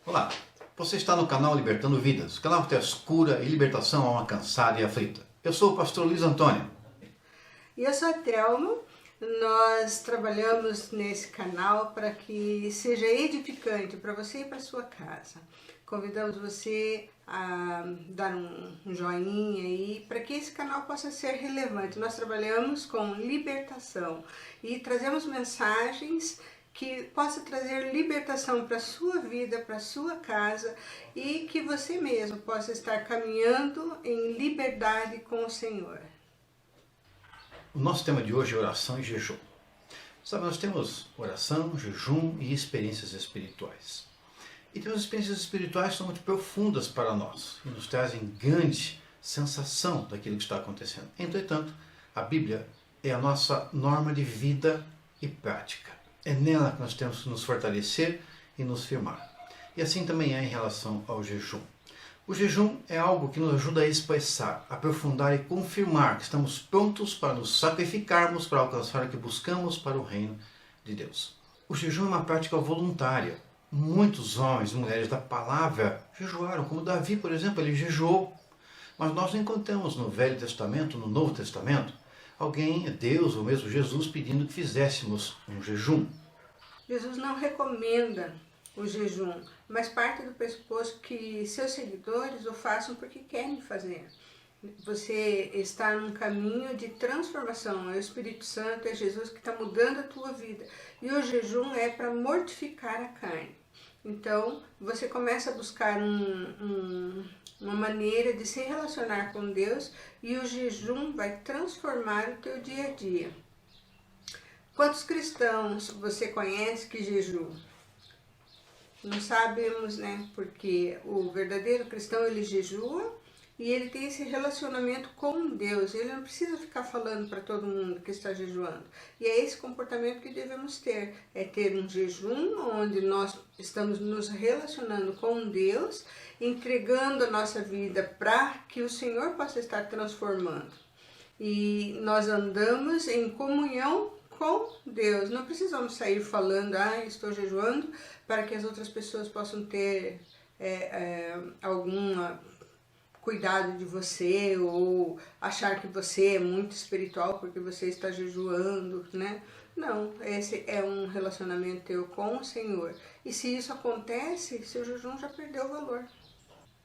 Olá, você está no canal Libertando Vidas, o canal que traz cura e libertação a uma cansada e aflita. Eu sou o pastor Luiz Antônio. E eu sou a Thelma. Nós trabalhamos nesse canal para que seja edificante para você e para sua casa. Convidamos você a dar um joinha aí para que esse canal possa ser relevante. Nós trabalhamos com libertação e trazemos mensagens que possa trazer libertação para a sua vida, para a sua casa e que você mesmo possa estar caminhando em liberdade com o Senhor. O nosso tema de hoje é oração e jejum. Sabe, nós temos oração, jejum e experiências espirituais. E temos experiências espirituais que são muito profundas para nós e nos trazem grande sensação daquilo que está acontecendo. Entretanto, a Bíblia é a nossa norma de vida e prática. É nela que nós temos que nos fortalecer e nos firmar. E assim também é em relação ao jejum. O jejum é algo que nos ajuda a expressar, aprofundar e confirmar que estamos prontos para nos sacrificarmos para alcançar o que buscamos para o reino de Deus. O jejum é uma prática voluntária. Muitos homens e mulheres da palavra jejuaram, como Davi, por exemplo, ele jejuou. Mas nós não encontramos no Velho Testamento, no Novo Testamento, alguém, Deus ou mesmo Jesus, pedindo que fizéssemos um jejum. Jesus não recomenda o jejum, mas parte do pressuposto que seus seguidores o façam porque querem fazer. Você está num caminho de transformação, é o Espírito Santo, é Jesus que está mudando a tua vida. E o jejum é para mortificar a carne. Então, você começa a buscar uma maneira de se relacionar com Deus e o jejum vai transformar o teu dia a dia. Quantos cristãos você conhece que jejuam? Não sabemos, né? Porque o verdadeiro cristão, ele jejua e ele tem esse relacionamento com Deus. Ele não precisa ficar falando para todo mundo que está jejuando. E é esse comportamento que devemos ter. É ter um jejum onde nós estamos nos relacionando com Deus, entregando a nossa vida para que o Senhor possa estar transformando. E nós andamos em comunhão com Deus. Não precisamos sair falando, estou jejuando, para que as outras pessoas possam ter algum cuidado de você ou achar que você é muito espiritual porque você está jejuando, né? Não, esse é um relacionamento teu com o Senhor. E se isso acontece, seu jejum já perdeu o valor.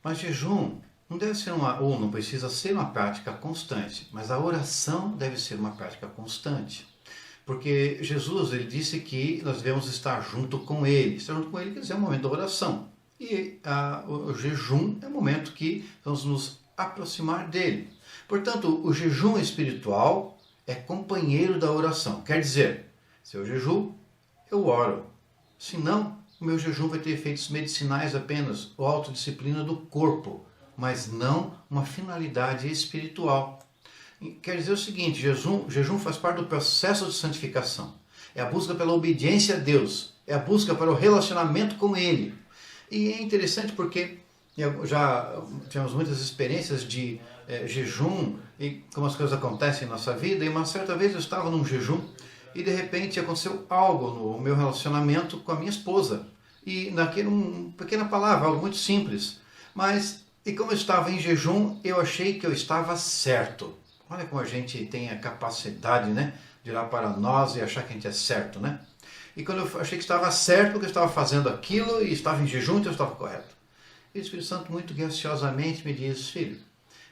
Mas jejum não deve ser ou não precisa ser uma prática constante, mas a oração deve ser uma prática constante. Porque Jesus, ele disse que nós devemos estar junto com ele. Estar junto com ele quer dizer o momento da oração. E o jejum é o momento que vamos nos aproximar dele. Portanto, o jejum espiritual é companheiro da oração. Quer dizer, se eu jejuo, eu oro. Se não, o meu jejum vai ter efeitos medicinais apenas, ou autodisciplina do corpo, mas não uma finalidade espiritual. Quer dizer o seguinte, jejum faz parte do processo de santificação. É a busca pela obediência a Deus. É a busca para o relacionamento com Ele. E é interessante porque já tivemos muitas experiências de jejum e como as coisas acontecem em nossa vida. E uma certa vez eu estava num jejum e de repente aconteceu algo no meu relacionamento com a minha esposa. E naquele, uma pequena palavra, algo muito simples. E como eu estava em jejum, eu achei que eu estava certo. Olha como a gente tem a capacidade, né, de olhar para nós e achar que a gente é certo, né? E quando eu achei que estava certo, porque eu estava fazendo aquilo e estava em jejum, então eu estava correto. E o Espírito Santo muito graciosamente me diz, filho,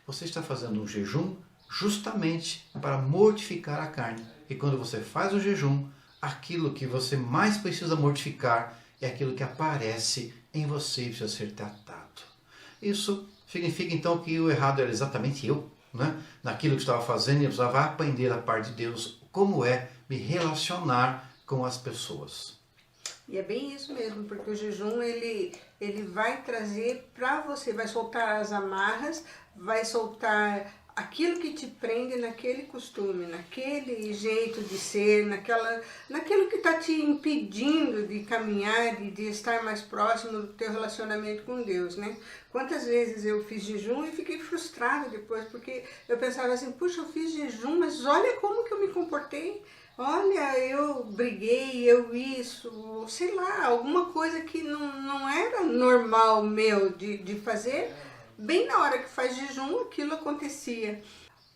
você está fazendo um jejum justamente para mortificar a carne. E quando você faz o jejum, aquilo que você mais precisa mortificar é aquilo que aparece em você e precisa ser tratado. Isso significa então que o errado era exatamente eu. Né? Naquilo que estava fazendo, eu precisava aprender da parte de Deus como é me relacionar com as pessoas. E é bem isso mesmo, porque o jejum ele vai trazer para você, vai soltar as amarras, vai soltar aquilo que te prende naquele costume, naquele jeito de ser, naquilo que está te impedindo de caminhar, de estar mais próximo do teu relacionamento com Deus, né? Quantas vezes eu fiz jejum e fiquei frustrada depois, porque eu pensava assim, puxa, eu fiz jejum, mas olha como que eu me comportei, olha, eu briguei, eu isso, sei lá, alguma coisa que não era normal meu de fazer, bem na hora que faz jejum, aquilo acontecia.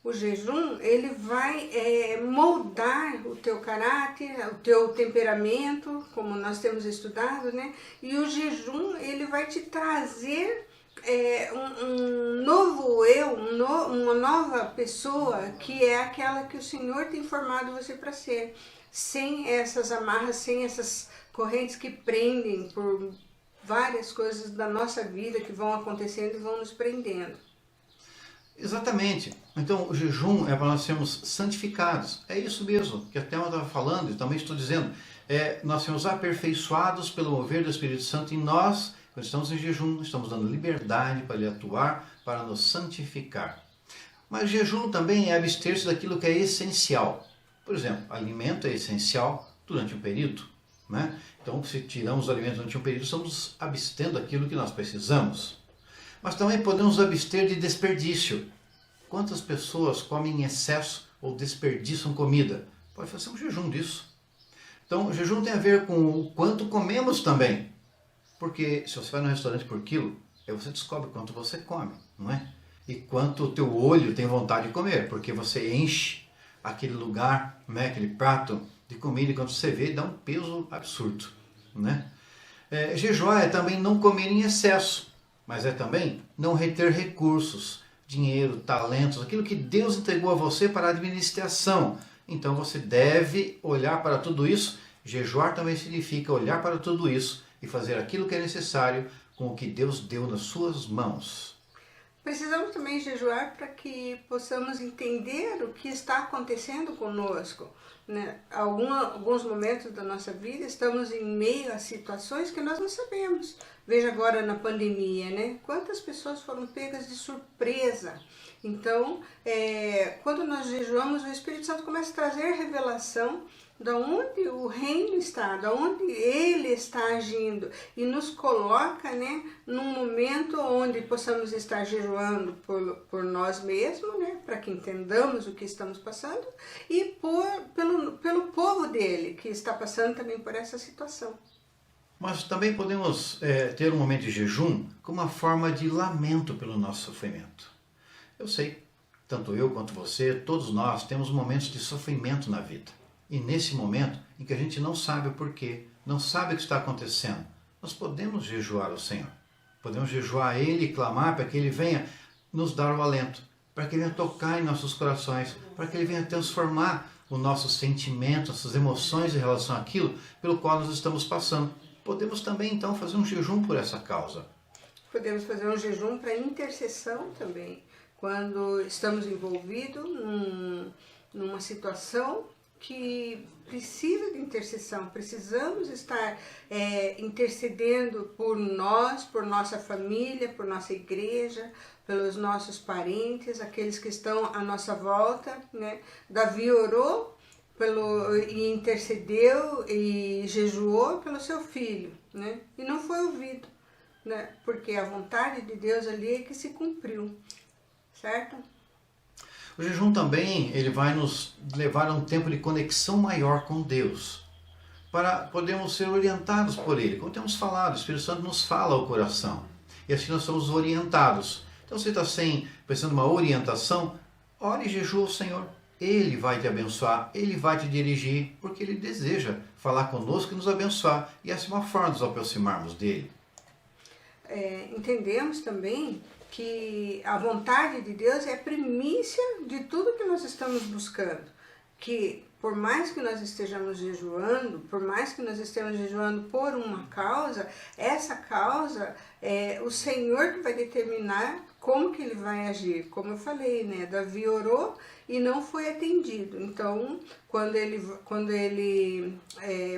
O jejum, ele vai moldar o teu caráter, o teu temperamento, como nós temos estudado, né? E o jejum, ele vai te trazer um novo eu, uma nova pessoa, que é aquela que o Senhor tem formado você para ser. Sem essas amarras, sem essas correntes que prendem por várias coisas da nossa vida que vão acontecendo e vão nos prendendo. Exatamente. Então, o jejum é para nós sermos santificados. É isso mesmo que até eu estava falando e também estou dizendo. Nós sermos aperfeiçoados pelo mover do Espírito Santo em nós. Quando estamos em jejum, estamos dando liberdade para Ele atuar, para nos santificar. Mas jejum também é abster-se daquilo que é essencial. Por exemplo, alimento é essencial durante um período, né? Então, se tiramos o alimento durante um período, estamos abstendo daquilo que nós precisamos. Mas também podemos abster de desperdício. Quantas pessoas comem em excesso ou desperdiçam comida? Pode fazer um jejum disso. Então, o jejum tem a ver com o quanto comemos também. Porque se você vai no restaurante por quilo, aí você descobre quanto você come, não é? E quanto o teu olho tem vontade de comer, porque você enche aquele lugar, né, aquele prato de comida, e quando você vê, dá um peso absurdo, né? Jejuar é também não comer em excesso, mas é também não reter recursos, dinheiro, talentos, aquilo que Deus entregou a você para a administração. Então você deve olhar para tudo isso. Jejuar também significa olhar para tudo isso e fazer aquilo que é necessário com o que Deus deu nas suas mãos. Precisamos também jejuar para que possamos entender o que está acontecendo conosco, né? Alguns momentos da nossa vida estamos em meio a situações que nós não sabemos. Veja agora na pandemia, né? Quantas pessoas foram pegas de surpresa. Então, quando nós jejuamos, o Espírito Santo começa a trazer revelação de onde o reino está, de onde ele está agindo, e nos coloca, né, num momento onde possamos estar jejuando por nós mesmos, né, para que entendamos o que estamos passando, e pelo povo dele, que está passando também por essa situação. Mas também podemos ter um momento de jejum como uma forma de lamento pelo nosso sofrimento. Eu sei, tanto eu quanto você, todos nós temos momentos de sofrimento na vida. E nesse momento em que a gente não sabe o porquê, não sabe o que está acontecendo, nós podemos jejuar ao Senhor. Podemos jejuar a Ele e clamar para que Ele venha nos dar o alento, para que Ele venha tocar em nossos corações, para que Ele venha transformar o nosso sentimento, nossas emoções em relação àquilo pelo qual nós estamos passando. Podemos também então fazer um jejum por essa causa. Podemos fazer um jejum para intercessão também, quando estamos envolvidos numa situação que precisa de intercessão. Precisamos estar intercedendo por nós, por nossa família, por nossa igreja, pelos nossos parentes, aqueles que estão à nossa volta, né? Davi orou e intercedeu e jejuou pelo seu filho, né? E não foi ouvido, né? Porque a vontade de Deus ali é que se cumpriu, certo? O jejum também ele vai nos levar a um tempo de conexão maior com Deus, para podermos ser orientados por Ele. Como temos falado, o Espírito Santo nos fala ao coração, e assim nós somos orientados. Então, se você está precisando de uma orientação, ore e jejua ao Senhor. Ele vai te abençoar, Ele vai te dirigir, porque Ele deseja falar conosco e nos abençoar, e essa é uma forma de nos aproximarmos dEle. Entendemos também que a vontade de Deus é a primícia de tudo que nós estamos buscando. Que por mais que nós estejamos jejuando, por mais que nós estejamos jejuando por uma causa, essa causa é o Senhor que vai determinar como que Ele vai agir. Como eu falei, né? Davi orou e não foi atendido. Então, quando ele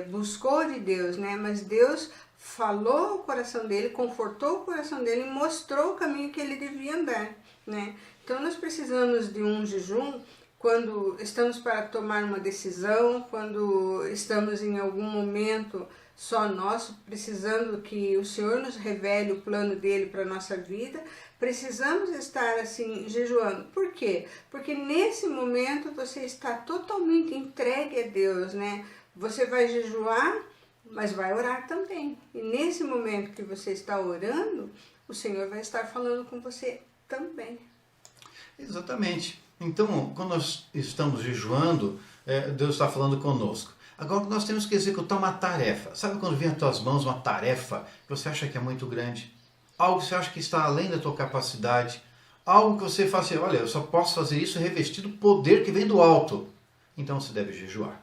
buscou de Deus, né? Mas Deus falou o coração dele, confortou o coração dele e mostrou o caminho que ele devia andar, né? Então nós precisamos de um jejum quando estamos para tomar uma decisão, quando estamos em algum momento só nosso, precisando que o Senhor nos revele o plano dele para a nossa vida, precisamos estar assim jejuando. Por quê? Porque nesse momento você está totalmente entregue a Deus, né? Você vai jejuar, mas vai orar também. E nesse momento que você está orando, o Senhor vai estar falando com você também. Exatamente. Então, quando nós estamos jejuando, Deus está falando conosco. Agora, nós temos que executar uma tarefa. Sabe quando vem às tuas mãos uma tarefa que você acha que é muito grande? Algo que você acha que está além da tua capacidade? Algo que você fala assim, olha, eu só posso fazer isso revestido do poder que vem do alto. Então você deve jejuar.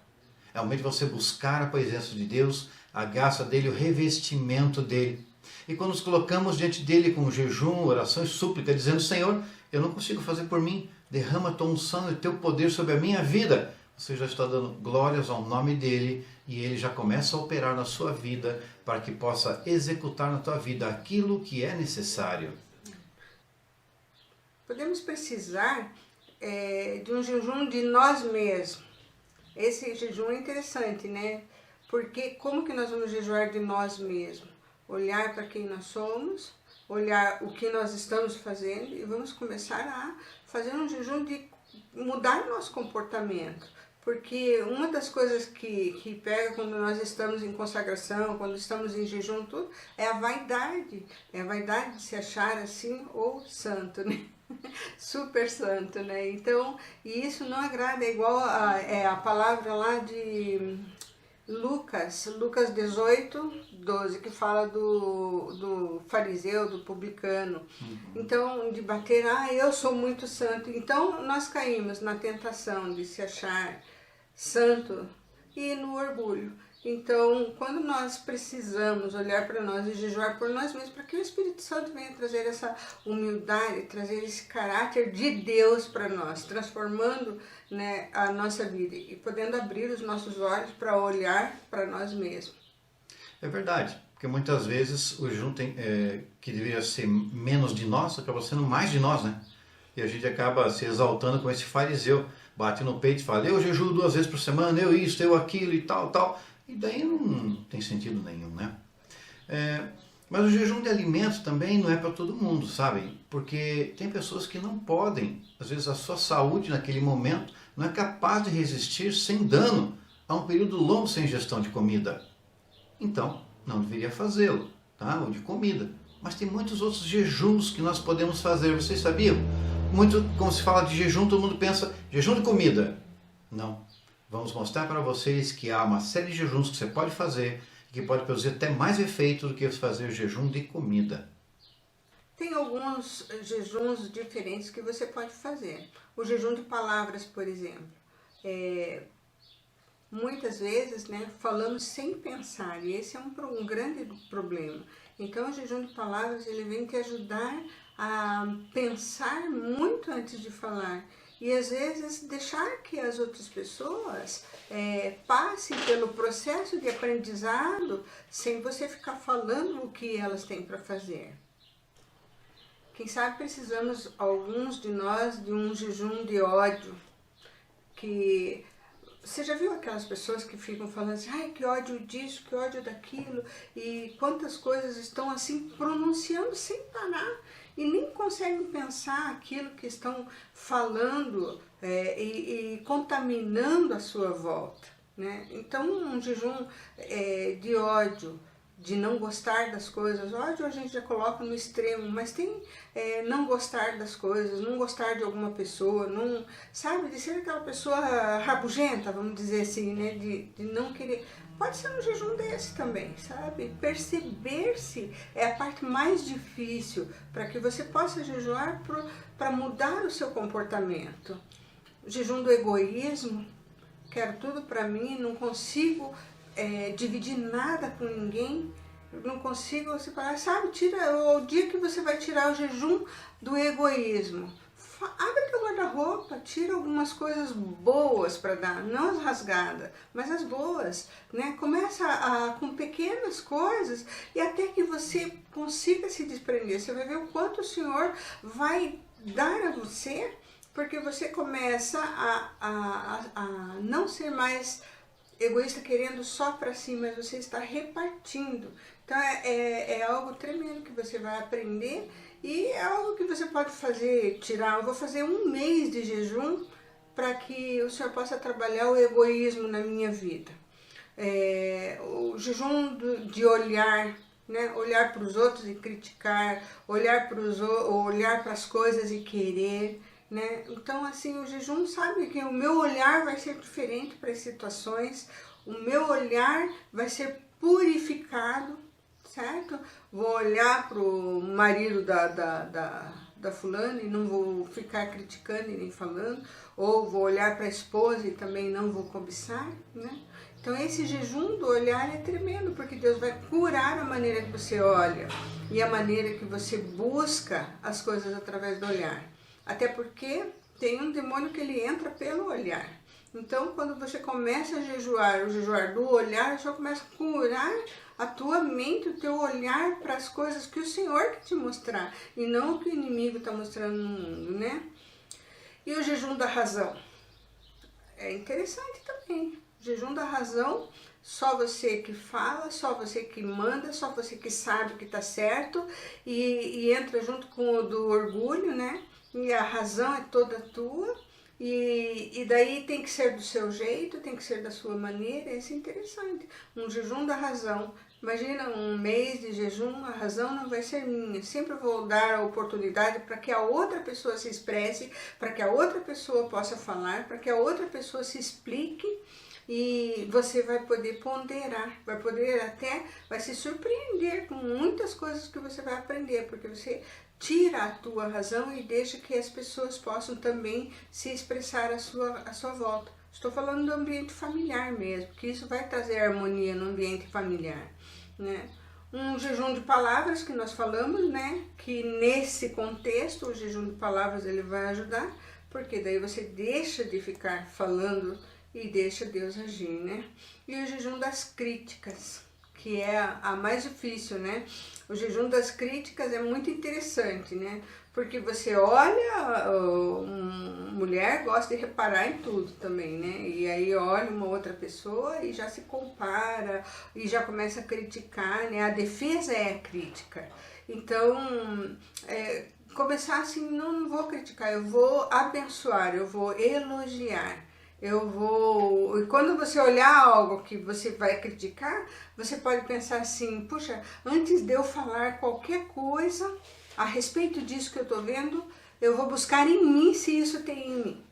É o momento de você buscar a presença de Deus, a graça dele, o revestimento dele. E quando nos colocamos diante dele com jejum, oração e súplica, dizendo, Senhor, eu não consigo fazer por mim, derrama a tua unção e teu poder sobre a minha vida. Você já está dando glórias ao nome dele e ele já começa a operar na sua vida para que possa executar na tua vida aquilo que é necessário. Podemos precisar de um jejum de nós mesmos. Esse jejum é interessante, né? Porque como que nós vamos jejuar de nós mesmos? Olhar para quem nós somos, olhar o que nós estamos fazendo e vamos começar a fazer um jejum de mudar nosso comportamento. Porque uma das coisas que pega quando nós estamos em consagração, quando estamos em jejum, tudo, é a vaidade. É a vaidade de se achar assim, ou santo, né? Super santo, né? Então, e isso não agrada, é igual a palavra lá de Lucas 18:12, que fala do fariseu, do publicano. Então, de bater, eu sou muito santo. Então, nós caímos na tentação de se achar santo e no orgulho. Então, quando nós precisamos olhar para nós e jejuar por nós mesmos, para que o Espírito Santo venha trazer essa humildade, trazer esse caráter de Deus para nós, transformando, né, a nossa vida e podendo abrir os nossos olhos para olhar para nós mesmos. É verdade, porque muitas vezes o jejum que deveria ser menos de nós, acaba sendo mais de nós, né? E a gente acaba se exaltando com esse fariseu, bate no peito e fala, eu jejuo 2 vezes por semana, eu isso, eu aquilo e tal, tal. E daí não tem sentido nenhum, né? Mas o jejum de alimentos também não é para todo mundo, sabem? Porque tem pessoas que não podem, às vezes a sua saúde naquele momento não é capaz de resistir sem dano a um período longo sem ingestão de comida. Então, não deveria fazê-lo, tá? Ou de comida. Mas tem muitos outros jejuns que nós podemos fazer, vocês sabiam? Muito, quando se fala de jejum, todo mundo pensa, jejum de comida. Não. Vamos mostrar para vocês que há uma série de jejuns que você pode fazer, que pode produzir até mais efeito do que fazer o jejum de comida. Tem alguns jejuns diferentes que você pode fazer. O jejum de palavras, por exemplo. Muitas vezes, né, falamos sem pensar, e esse é um grande problema. Então, o jejum de palavras, ele vem te ajudar a pensar muito antes de falar. E às vezes deixar que as outras pessoas passem pelo processo de aprendizado sem você ficar falando o que elas têm para fazer. Quem sabe precisamos, alguns de nós, de um jejum de ódio. Que você já viu aquelas pessoas que ficam falando assim, ai, que ódio disso, que ódio daquilo, e quantas coisas estão assim pronunciando sem parar. E nem conseguem pensar aquilo que estão falando e contaminando a sua volta, né? Então, um jejum de ódio, de não gostar das coisas. Ódio a gente já coloca no extremo, mas tem não gostar das coisas, não gostar de alguma pessoa, não, sabe, de ser aquela pessoa rabugenta, vamos dizer assim, né? De não querer. Pode ser um jejum desse também, sabe? Perceber-se é a parte mais difícil para que você possa jejuar para mudar o seu comportamento. O jejum do egoísmo, quero tudo para mim, não consigo dividir nada com ninguém, não consigo separar, sabe? Tira o dia que você vai tirar o jejum do egoísmo. Abre teu guarda-roupa, tira algumas coisas boas para dar, não as rasgadas, mas as boas, né? Começa com pequenas coisas e até que você consiga se desprender. Você vai ver o quanto o Senhor vai dar a você Porque você começa a não ser mais egoísta querendo só para si, mas você está repartindo. Então é algo tremendo que você vai aprender e é algo que você pode fazer, eu vou fazer 1 mês de jejum para que o Senhor possa trabalhar o egoísmo na minha vida. O jejum de olhar, né? Olhar para os outros e criticar, olhar para as coisas e querer, né? Então, assim, o jejum sabe que o meu olhar vai ser diferente para as situações, o meu olhar vai ser purificado, certo? Vou olhar para o marido da fulana e não vou ficar criticando e nem falando, ou vou olhar para a esposa e também não vou cobiçar, né? Então esse jejum do olhar é tremendo, porque Deus vai curar a maneira que você olha e a maneira que você busca as coisas através do olhar. Até porque tem um demônio que ele entra pelo olhar. Então quando você começa a jejuar, o jejuar do olhar, só começa a curar a tua mente, o teu olhar para as coisas que o Senhor quer te mostrar e não o que o inimigo está mostrando no mundo, né? E o jejum da razão? É interessante também. O jejum da razão, só você que fala, só você que manda, só você que sabe que está certo e entra junto com o do orgulho, né? E a razão é toda tua e daí tem que ser do seu jeito, tem que ser da sua maneira. Isso é interessante. Um jejum da razão. Imagina 1 mês de jejum, a razão não vai ser minha. Sempre vou dar a oportunidade para que a outra pessoa se expresse, para que a outra pessoa possa falar, para que a outra pessoa se explique e você vai poder ponderar, vai se surpreender com muitas coisas que você vai aprender, porque você tira a tua razão e deixa que as pessoas possam também se expressar à sua volta. Estou falando do ambiente familiar mesmo, que isso vai trazer harmonia no ambiente familiar, né? Um jejum de palavras que nós falamos, né? Que nesse contexto o jejum de palavras ele vai ajudar, porque daí você deixa de ficar falando e deixa Deus agir, né? E o jejum das críticas, que é a mais difícil, né? O jejum das críticas é muito interessante, né? Porque você olha, mulher gosta de reparar em tudo também, né? E aí olha uma outra pessoa e já se compara e já começa a criticar, né? A defesa é a crítica. Então, começar assim, não vou criticar, eu vou abençoar, eu vou elogiar. E quando você olhar algo que você vai criticar, você pode pensar assim, puxa, antes de eu falar qualquer coisa a respeito disso que eu estou vendo, eu vou buscar em mim se isso tem em mim.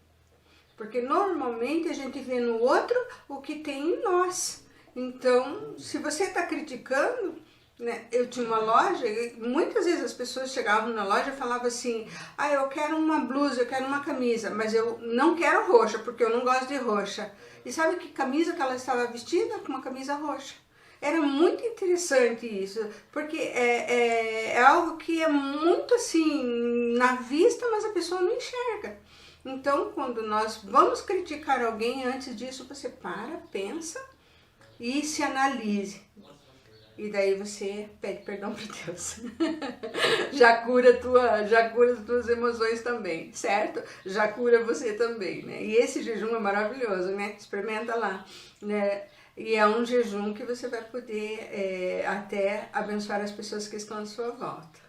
Porque normalmente a gente vê no outro o que tem em nós. Então, se você está criticando, né? Eu tinha uma loja e muitas vezes as pessoas chegavam na loja e falavam assim, eu quero uma blusa, eu quero uma camisa, mas eu não quero roxa, porque eu não gosto de roxa. E sabe que camisa que ela estava vestida? Com uma camisa roxa. Era muito interessante isso, porque é algo que é muito assim, na vista, mas a pessoa não enxerga. Então, quando nós vamos criticar alguém, antes disso você pensa e se analise. E daí você pede perdão para Deus. já cura as tuas emoções também, certo? Já cura você também, né? E esse jejum é maravilhoso, né? Experimenta lá, né? E é um jejum que você vai poder até abençoar as pessoas que estão à sua volta.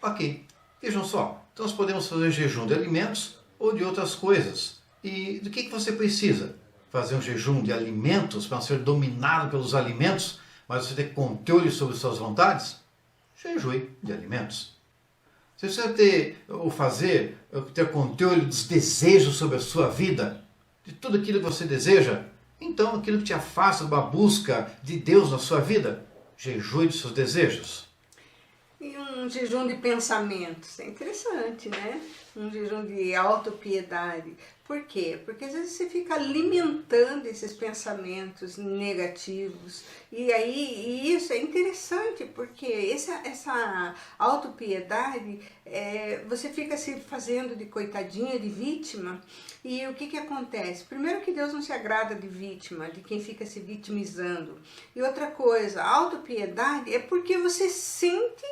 Ok, vejam só. Então nós podemos fazer jejum de alimentos ou de outras coisas. E do que você precisa? Fazer um jejum de alimentos para não ser dominado pelos alimentos, mas você ter controle sobre suas vontades? Jejue de alimentos. Se você ter controle dos desejos sobre a sua vida, de tudo aquilo que você deseja, então aquilo que te afasta da busca de Deus na sua vida, jejue dos seus desejos. E um jejum de pensamentos, é interessante, né? Um jejum de autopiedade. Por quê? Porque às vezes você fica alimentando esses pensamentos negativos. E isso é interessante, porque essa autopiedade, você fica se fazendo de coitadinha, de vítima. E o que acontece? Primeiro que Deus não se agrada de vítima, de quem fica se vitimizando. E outra coisa, a autopiedade é porque você sente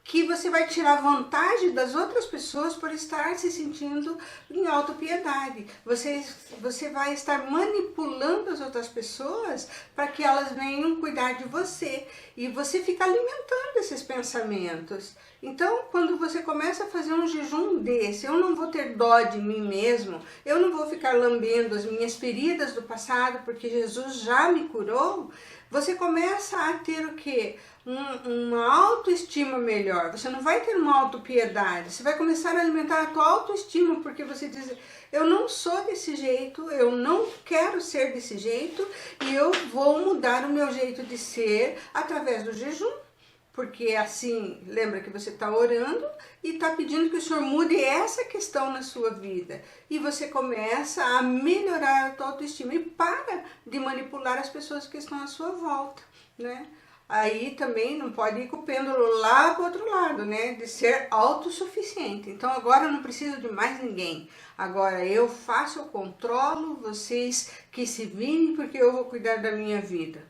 que você vai tirar vantagem das outras pessoas por estar se sentindo em autopiedade. Você vai estar manipulando as outras pessoas para que elas venham cuidar de você. E você fica alimentando esses pensamentos. Então, quando você começa a fazer um jejum desse, eu não vou ter dó de mim mesmo, eu não vou ficar lambendo as minhas feridas do passado, porque Jesus já me curou, você começa a ter o quê? Uma autoestima melhor. Você não vai ter uma autopiedade, você vai começar a alimentar a tua autoestima, porque você diz, eu não sou desse jeito, eu não quero ser desse jeito, e eu vou mudar o meu jeito de ser através do jejum. Porque assim, lembra que você está orando e está pedindo que o Senhor mude essa questão na sua vida. E você começa a melhorar a tua autoestima e para de manipular as pessoas que estão à sua volta, né? Aí também não pode ir com o pêndulo lá para o outro lado, né? De ser autossuficiente. Então agora eu não preciso de mais ninguém. Agora eu faço, eu controlo, vocês que se virem porque eu vou cuidar da minha vida.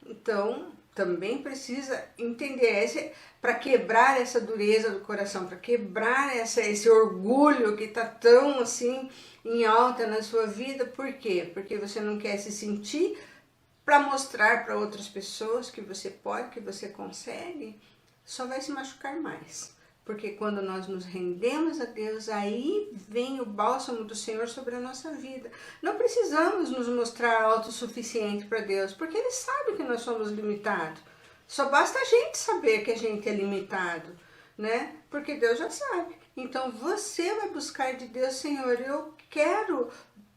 Então também precisa entender para quebrar essa dureza do coração, para quebrar esse orgulho que está tão assim em alta na sua vida. Por quê? Porque você não quer se sentir para mostrar para outras pessoas que você pode, que você consegue, só vai se machucar mais. Porque quando nós nos rendemos a Deus, aí vem o bálsamo do Senhor sobre a nossa vida. Não precisamos nos mostrar autossuficiente para Deus, porque Ele sabe que nós somos limitados. Só basta a gente saber que a gente é limitado, né? Porque Deus já sabe. Então você vai buscar de Deus, Senhor, eu quero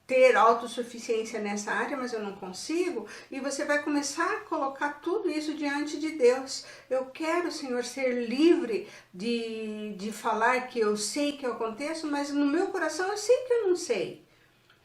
ter autossuficiência nessa área, mas eu não consigo, e você vai começar a colocar tudo isso diante de Deus. Eu quero, Senhor, ser livre de falar que eu sei que eu aconteço, mas no meu coração eu sei que eu não sei.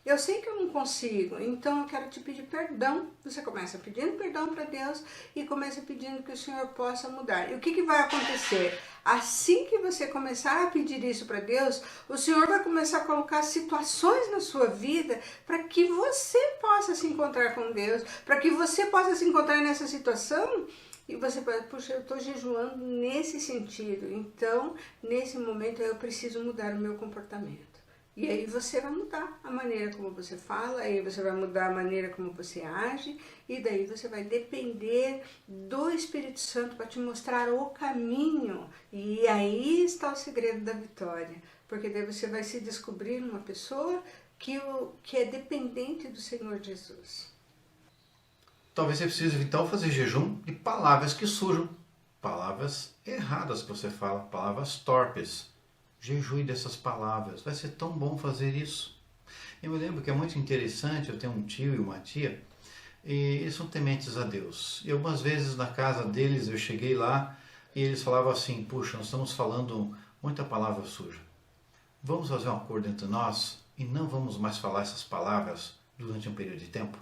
Eu sei que eu não consigo, então eu quero te pedir perdão. Você começa pedindo perdão para Deus e começa pedindo que o Senhor possa mudar. E o que vai acontecer? Assim que você começar a pedir isso para Deus, o Senhor vai começar a colocar situações na sua vida para que você possa se encontrar com Deus, para que você possa se encontrar nessa situação. E você pode, puxa, eu estou jejuando nesse sentido, então nesse momento eu preciso mudar o meu comportamento. E aí você vai mudar a maneira como você fala, aí você vai mudar a maneira como você age, e daí você vai depender do Espírito Santo para te mostrar o caminho. E aí está o segredo da vitória, porque daí você vai se descobrir uma pessoa que é dependente do Senhor Jesus. Talvez você precise então fazer jejum de palavras que sujam, palavras erradas que você fala, palavras torpes. Jejue dessas palavras, vai ser tão bom fazer isso. Eu me lembro que é muito interessante, eu tenho um tio e uma tia, e eles são tementes a Deus. E algumas vezes na casa deles eu cheguei lá e eles falavam assim, puxa, nós estamos falando muita palavra suja. Vamos fazer um acordo entre nós e não vamos mais falar essas palavras durante um período de tempo?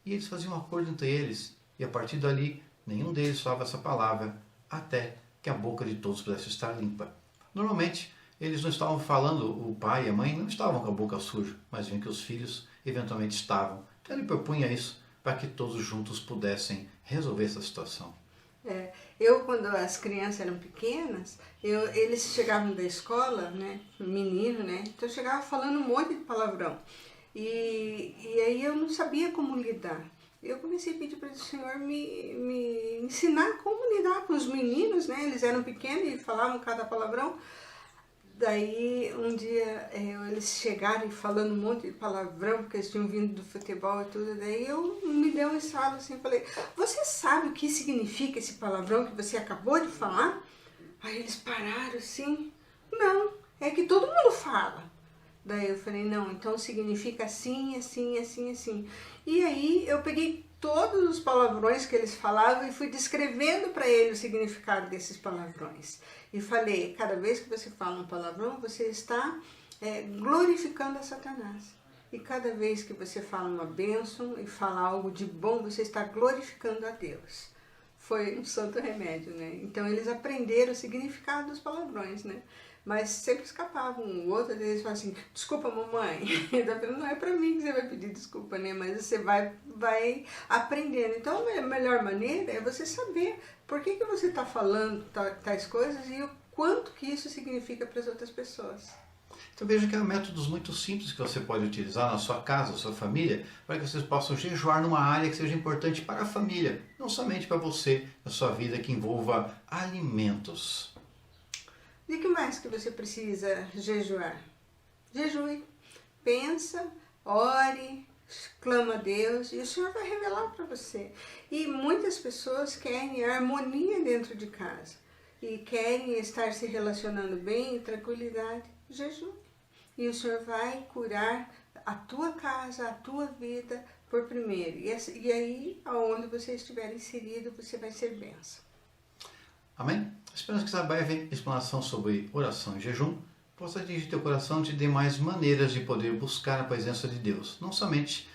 E eles faziam um acordo entre eles, e a partir dali nenhum deles falava essa palavra, até que a boca de todos pudesse estar limpa. Normalmente, eles não estavam falando, o pai e a mãe não estavam com a boca suja, mas viam que os filhos eventualmente estavam. Então ele propunha isso para que todos juntos pudessem resolver essa situação. Quando as crianças eram pequenas, eles chegavam da escola, né, menino, né, então eu chegava falando um monte de palavrão. E aí eu não sabia como lidar. Eu comecei a pedir para o Senhor me ensinar como lidar com os meninos, né, eles eram pequenos e falavam cada palavrão. Daí um dia eles chegaram falando um monte de palavrão, porque eles tinham vindo do futebol e tudo. Daí eu me dei um estalo assim, falei, você sabe o que significa esse palavrão que você acabou de falar? Aí eles pararam assim, não, é que todo mundo fala. Daí eu falei, não, então significa assim, assim, assim, assim. E aí eu peguei todos os palavrões que eles falavam e fui descrevendo para eles o significado desses palavrões. E falei, cada vez que você fala um palavrão, você está glorificando a Satanás. E cada vez que você fala uma bênção e fala algo de bom, você está glorificando a Deus. Foi um santo remédio, né? Então eles aprenderam o significado dos palavrões, né? mas sempre escapavam um. O outro, às vezes, fala assim, desculpa, mamãe. Não é pra mim que você vai pedir desculpa, né? Mas você vai aprendendo. Então, a melhor maneira é você saber por que você está falando tais coisas e o quanto que isso significa para as outras pessoas. Então veja que há métodos muito simples que você pode utilizar na sua casa, na sua família, para que vocês possam jejuar numa área que seja importante para a família, não somente para você, na sua vida que envolva alimentos. E o que mais que você precisa jejuar? Jejue, pensa, ore, clama a Deus e o Senhor vai revelar para você. E muitas pessoas querem harmonia dentro de casa e querem estar se relacionando bem e tranquilidade. Jejum. E o Senhor vai curar a tua casa, a tua vida por primeiro. E aí, aonde você estiver inserido, você vai ser bênção. Amém? Esperamos que essa breve explanação sobre oração e jejum possa atingir teu coração e te dê mais maneiras de poder buscar a presença de Deus. Não somente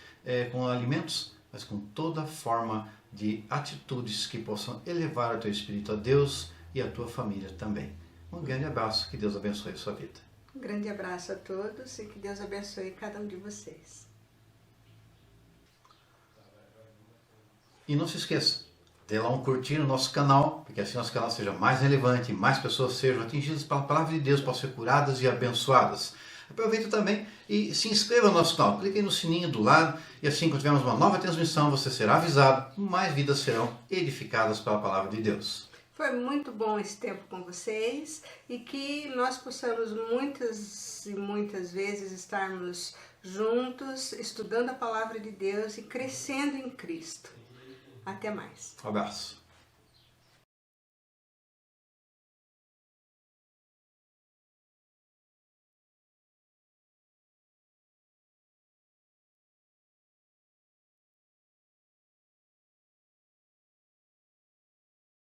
com alimentos, mas com toda forma de atitudes que possam elevar o teu espírito a Deus e a tua família também. Um grande abraço, que Deus abençoe a sua vida. Um grande abraço a todos e que Deus abençoe cada um de vocês. E não se esqueça, dê lá um curtir no nosso canal, porque assim nosso canal seja mais relevante, mais pessoas sejam atingidas pela palavra de Deus, possam ser curadas e abençoadas. Aproveita também e se inscreva no nosso canal, clique aí no sininho do lado e assim quando tivermos uma nova transmissão você será avisado, mais vidas serão edificadas pela palavra de Deus. Foi muito bom esse tempo com vocês e que nós possamos muitas e muitas vezes estarmos juntos, estudando a palavra de Deus e crescendo em Cristo. Até mais. Um abraço.